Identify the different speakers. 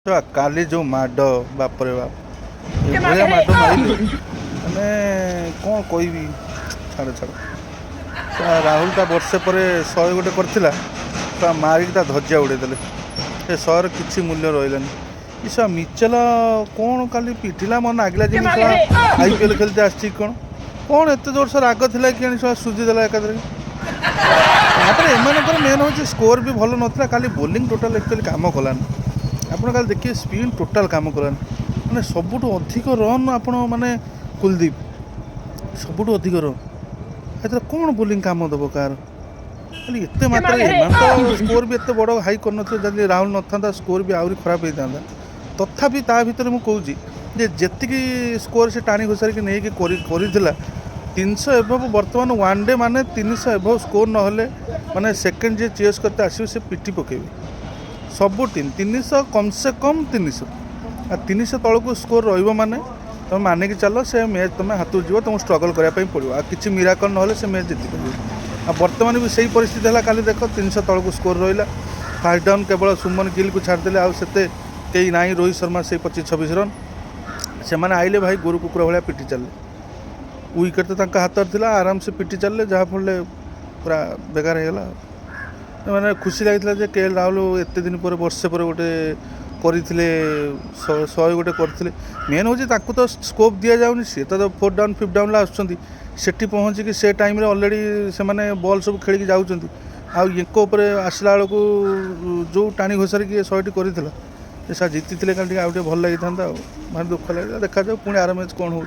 Speaker 1: काली जो माड बाप रे बाप ये माड मारिले मैंने कौन कोई भी छाड़ छाड़ राहुल ता वर्षे पर 100 गोटे करथिला मारिक ता धज्जिया उड़ेदेले ए शहर किसी मूल्य रहिलानी ईसा मिचेल कौन काली पिटिला मन आगला जे आईपीएल खेलते आसी कौन कौन एत जोर से राग थिला कि सुझी देला एकादरे एम मेन हो स्कोर भी भल नाला खाली बोलिंग टोटाल एक्चुअली काम कलानी आप देखिए स्पिन टोटाल काम कलानी मैंने सबुठ अधिक रन आपण माने कुलदीप सबुठ अधिक रन ए कौन बोलिंग काम दब कार खाली एत मात्र स्कोर भी एत बड़ हाई कर राहुल न था स्कोर भी आहरी खराब होता तथापि ता भर मुझे कहूँ जी स्कोर से टाणी घोषारिक नहीं 300 एभव बर्तमान वन डे माने 300 एभव स्कोर ना माने सेकेंड जे चेस करते आसो से पिटी पकेबी सबू टीम 300 कम से कम 300 आ 300 तौक स्कोर रही तुम मानिक चल से मैच तुम हाथ जीव तुम स्ट्रगल करने पड़ो आ कि मिराकल ना से मैच जीति पार आ बर्तमान भी सही परिस्थिति है खाली देख 300 तौक स्कोर रहा फास्ट डाउन केवल सुमन गिल को छाड़देले आते कई ना रोहित शर्मा से 25-26 रन से आइले भाई गोरु कुकुर भाया पिटी चलले विकेट तो हाथ था आराम से पिटी चलले जहाँफल पूरा बेकार होगा मैंने खुशी लगी के एल राहुल एत दिन पर वर्षे पर गोटे करते 100 गोटे करते मेन हूँ तो स्कोप दि जाऊनी सी तो 4 डाउन 5 डाउन आसुँच पहुँचिक से टाइम अलरेडी से बॉल सब खेल जाऊँच आउर आसला बेलू जो टाणी घोषारिक 100टी कर जीति कल आउ भल लगी था भारी दुख लगे देखा जाऊ पुणी आर मैच कौन हो।